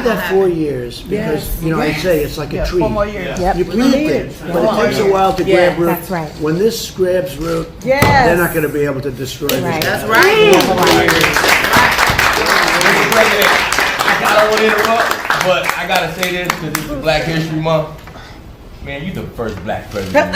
that 4 years because, I say it's like a tree. 4 more years. Yep. You plant it, but it takes a while to grab root. That's right. When this grabs root, Yes. they're not going to be able to destroy this. Right. That's right. Mr. President, I don't want to interrupt, but I gotta say this because it's Black History Month. Man, you the first black president.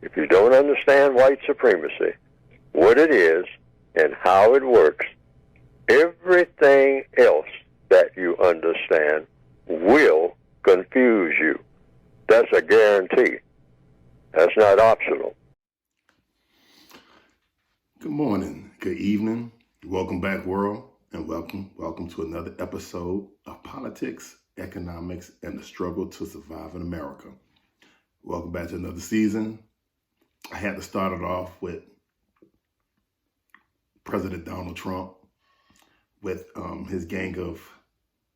If you don't understand white supremacy, what it is and how it works, everything else that you understand will confuse you. That's a guarantee. That's not optional. Good morning, good evening, welcome back world, and welcome to another episode of Politics, Economics, and the Struggle to Survive in America. Welcome back to another season. I had to start it off with President Donald Trump with his gang of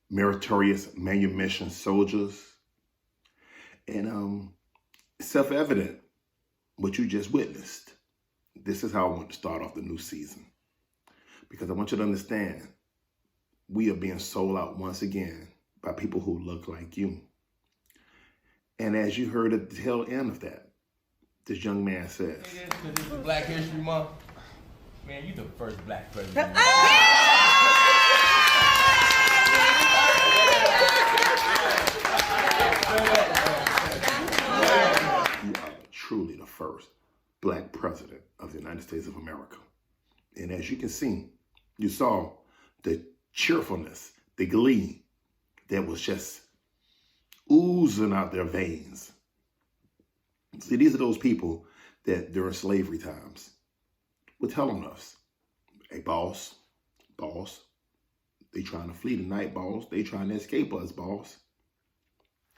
meritorious manumission soldiers. And self-evident what you just witnessed. This is how I want to start off the new season. Because I want you to understand, we are being sold out once again by people who look like you. And as you heard at the tail end of that, this young man says, This is Black History Month. Man, you the first black president. you are truly the first black president of the United States of America. And as you can see, you saw the cheerfulness, the glee that was just oozing out their veins. See, these are those people that during slavery times were telling us, hey, boss, they trying to flee tonight, boss. They trying to escape us, boss.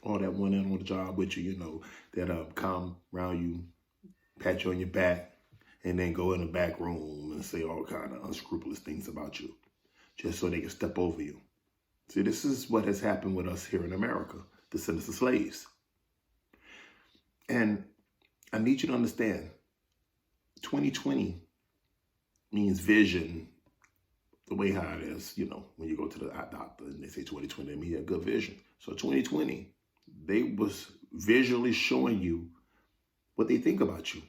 All that went in on the job with you, that come around you, pat you on your back, and then go in the back room and say all kind of unscrupulous things about you, just so they can step over you. See, this is what has happened with us here in America, descendants of slaves. And I need you to understand, 2020 means vision, the way how it is, when you go to the eye doctor and they say 2020, they mean a good vision. So 2020, they was visually showing you what they think about you.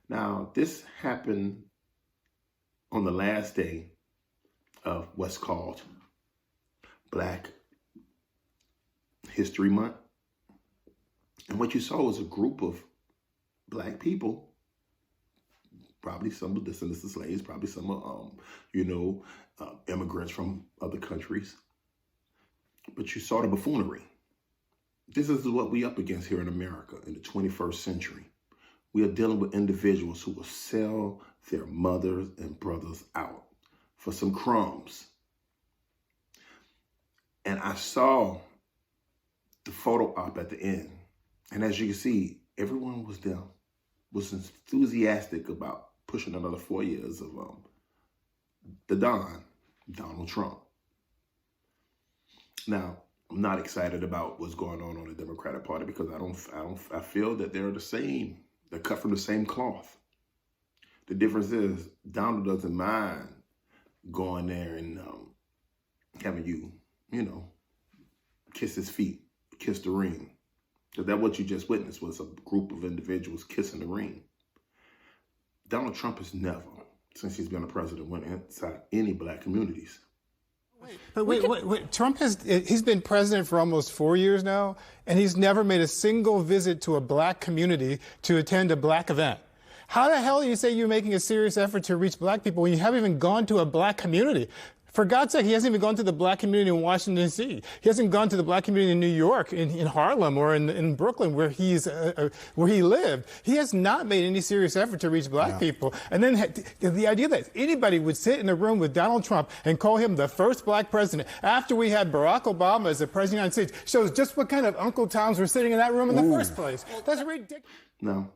Now, this happened on the last day of what's called Black History Month. And what you saw was a group of black people, probably some of descendants of slaves, probably some immigrants from other countries. But you saw the buffoonery. This is what we up against here in America in the 21st century. We are dealing with individuals who will sell their mothers and brothers out for some crumbs. And I saw the photo op at the end. And as you can see, everyone was enthusiastic about pushing another 4 years of the Donald Trump. Now, I'm not excited about what's going on the Democratic Party because I feel that they're the same. They're cut from the same cloth. The difference is Donald doesn't mind going there and having you, kiss his feet, kiss the ring. Because that's what you just witnessed was a group of individuals kissing the ring. Donald Trump has never, since he's been a president, went inside any black communities. Wait. Trump he's been president for almost 4 years now, and he's never made a single visit to a black community to attend a black event. How the hell do you say you're making a serious effort to reach black people when you haven't even gone to a black community? For God's sake, he hasn't even gone to the black community in Washington, D.C. He hasn't gone to the black community in New York, in Harlem, or in Brooklyn, where he lived. He has not made any serious effort to reach black people. And then the idea that anybody would sit in a room with Donald Trump and call him the first black president after we had Barack Obama as the president of the United States shows just what kind of Uncle Toms were sitting in that room in the first place. That's ridiculous. No,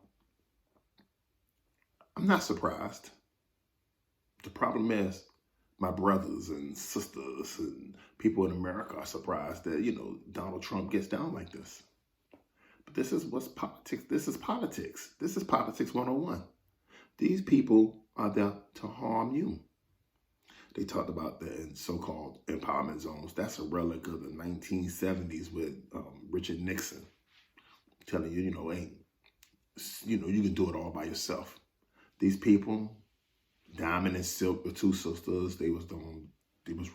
I'm not surprised. The problem is, my brothers and sisters and people in America are surprised that, Donald Trump gets down like this. But this is what's politics. This is politics. This is politics 101. These people are there to harm you. They talked about the so-called empowerment zones. That's a relic of the 1970s with Richard Nixon telling you, hey, you can do it all by yourself. These people, Diamond and Silk, the two sisters, they was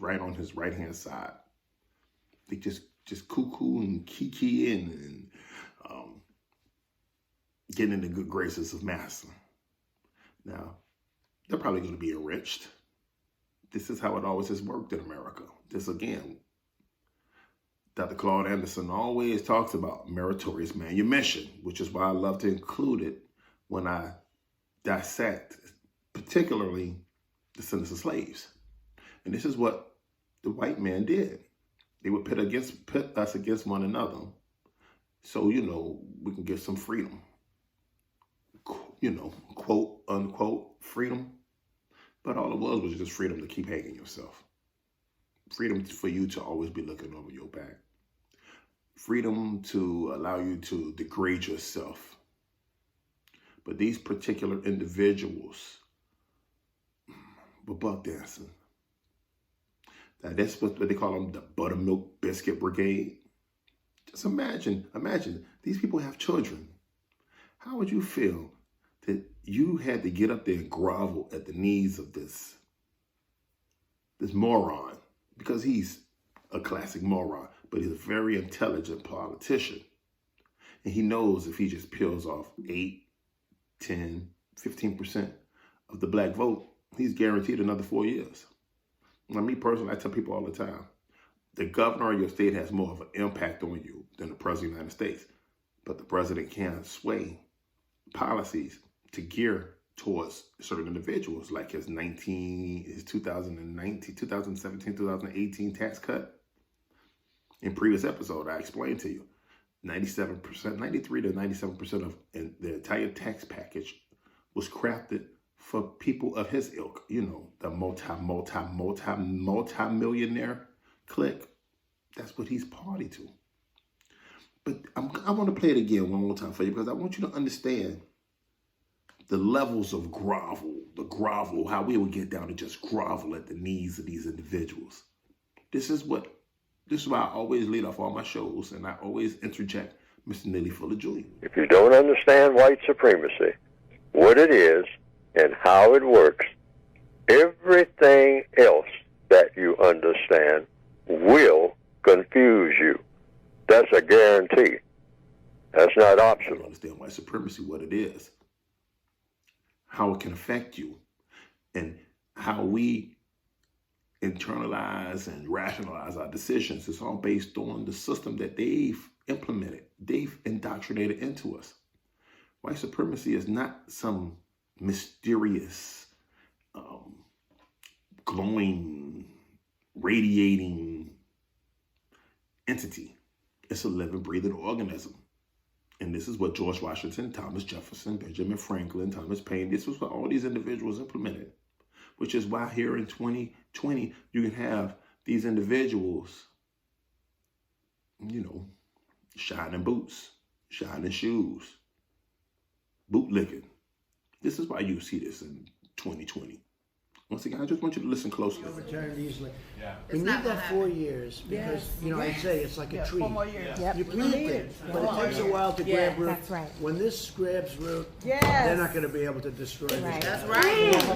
right on his right-hand side. They just cuckoo and kiki and getting in the good graces of Master. Now, they're probably going to be enriched. This is how it always has worked in America. This, again, Dr. Claude Anderson always talks about meritorious manumission, which is why I love to include it when I dissect, particularly the sentence of slaves. And this is what the white man did. They would pit us against one another so, we can get some freedom. Quote, unquote, freedom. But all it was just freedom to keep hanging yourself. Freedom for you to always be looking over your back. Freedom to allow you to degrade yourself. But these particular individuals were buck dancing. Now that's what they call them, the buttermilk biscuit brigade. Just imagine, these people have children. How would you feel that you had to get up there and grovel at the knees of this moron? Because he's a classic moron, but he's a very intelligent politician. And he knows if he just peels off 8, 10, 15% of the black vote, he's guaranteed another 4 years. Now, me personally, I tell people all the time, the governor of your state has more of an impact on you than the president of the United States. But the president can sway policies to gear towards certain individuals, like his 2019, 2017, 2018 tax cut. In previous episode, I explained to you, 97%, 93 to 97% of the entire tax package was crafted for people of his ilk. The multi-millionaire clique. That's what he's party to. But I want to play it again one more time for you because I want you to understand the levels of grovel, how we would get down to just grovel at the knees of these individuals. This is why I always lead off all my shows, and I always interject Mr. Neely Fuller Jr. If you don't understand white supremacy, what it is and how it works, everything else that you understand will confuse you. That's a guarantee. That's not You optional. understand white supremacy, what it is, how it can affect you, and how we internalize and rationalize our decisions. It's all based on the system that they've implemented, they've indoctrinated into us. White supremacy is not some mysterious, glowing, radiating entity. It's a living, breathing organism. And this is what George Washington, Thomas Jefferson, Benjamin Franklin, Thomas Paine, this was what all these individuals implemented, which is why here in 2020, you can have these individuals, shining boots, shining shoes, bootlicking. This is why you see this in 2020. Once again, I just want you to listen closely. Overturned easily. Yeah. We need that 4 years because, I say it's like a tree. 4 more years. Yep. You plant it, but it takes a while to grab root. That's right. When this grabs root, Yes. they're not going to be able to destroy this. Right. That's right. Mr.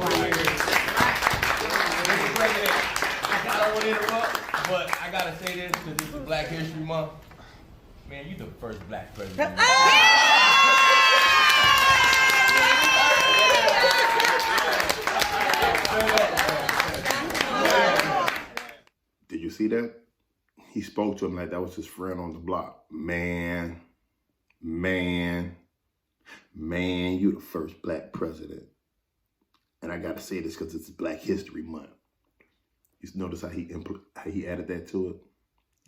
President, I don't want to interrupt, but I gotta say this because this is Black History Month. Man, you the first black president. Did you see that? He spoke to him like that was his friend on the block. Man, you the first black president. And I got to say this because it's Black History Month. You notice how he added that to it?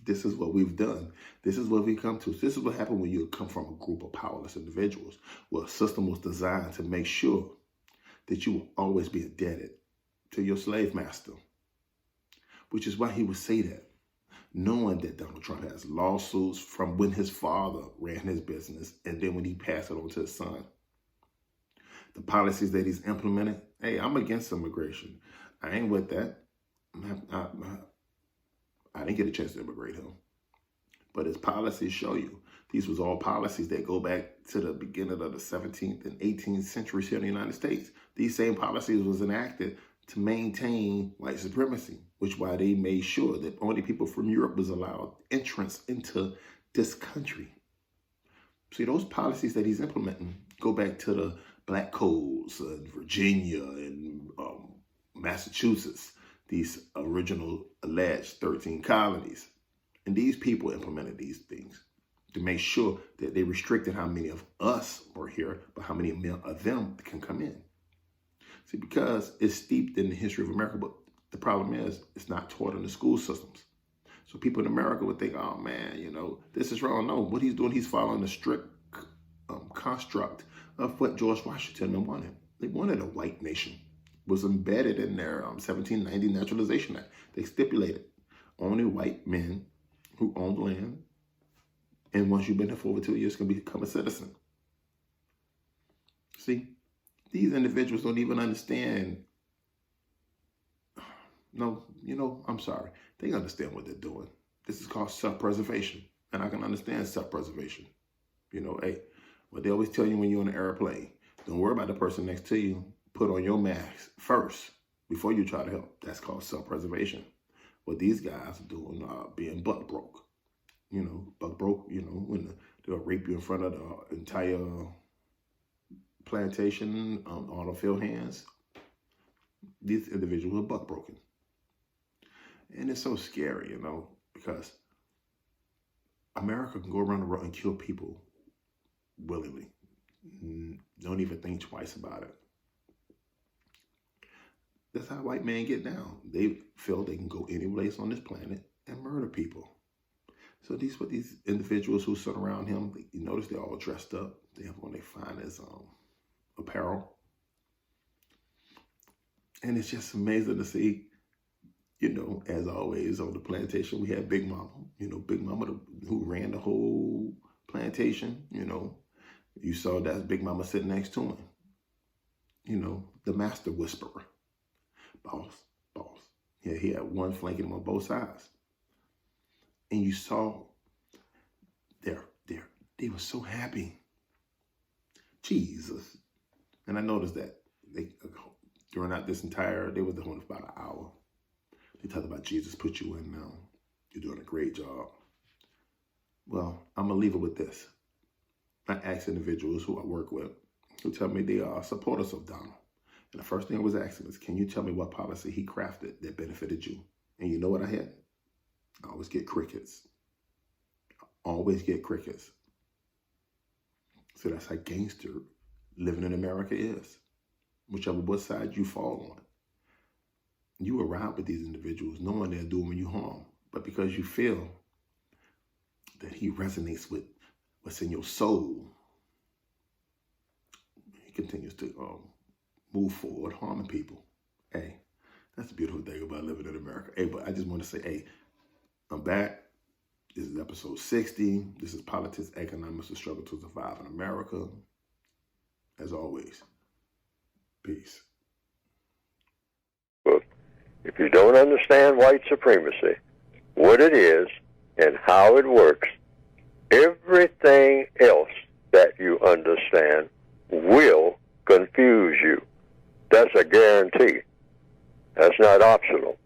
This is what we've done. This is what we come to. This is what happened when you come from a group of powerless individuals. Well, a system was designed to make sure that you will always be indebted to your slave master, which is why he would say that. knowing that Donald Trump has lawsuits from when his father ran his business and then when he passed it on to his son. The policies that he's implemented, hey, I'm against immigration. I ain't with that. I didn't get a chance to immigrate him. But his policies show you. These was all policies that go back to the beginning of the 17th and 18th centuries here in the United States. These same policies was enacted to maintain white supremacy, which is why they made sure that only people from Europe was allowed entrance into this country. See, those policies that he's implementing go back to the black codes in Virginia and Massachusetts, these original alleged 13 colonies. And these people implemented these things to make sure that they restricted how many of us were here, but how many of them can come in. See, because it's steeped in the history of America, but the problem is it's not taught in the school systems. So people in America would think, oh man, you know, this is wrong. No, what he's doing, he's following the strict construct of what George Washington wanted. They wanted a white nation. It was embedded in their 1790 Naturalization Act. They stipulated only white men who owned land, and once you've been here for over 2 years, can become a citizen. See, these individuals don't even understand. No, you know, I'm sorry. They understand what they're doing. This is called self-preservation, and I can understand self-preservation. You know, hey, but they always tell you when you're on an airplane, don't worry about the person next to you. Put on your mask first before you try to help. That's called self-preservation. What these guys are doing, being butt broke. You know, butt broke, you know, when they'll rape you in front of the entire plantation on the field hands. These individuals are butt broken. And it's so scary, you know, because America can go around the world and kill people willingly. Don't even think twice about it. That's how white men get down. They feel they can go any place on this planet and murder people. So these individuals who sit around him, you notice they're all dressed up. They have on their finest apparel. And it's just amazing to see, you know, as always on the plantation, we had Big Mama, you know, Big Mama who ran the whole plantation, you know. You saw that Big Mama sitting next to him. You know, the master whisperer. Boss. Yeah, he had one flanking him on both sides. And you saw they were so happy. Jesus. And I noticed that during this entire, they were doing about an hour. They talked about Jesus put you in now. You're doing a great job. Well, I'm going to leave it with this. I asked individuals who I work with who tell me they are supporters of Donald. And the first thing I was asking is, can you tell me what policy he crafted that benefited you? And you know what I had? I always get crickets. Always get crickets. So that's how gangster living in America is. Whichever side you fall on. You arrive with these individuals knowing they're doing you harm. But because you feel that he resonates with what's in your soul, he continues to move forward, harming people. Hey, that's the beautiful thing about living in America. Hey, but I just want to say, hey, I'm back. This is episode 60. This is Politics, Economics, the Struggle to Survive in America. As always, peace. Well, if you don't understand white supremacy, what it is and how it works, everything else that you understand will confuse you. That's a guarantee. That's not optional.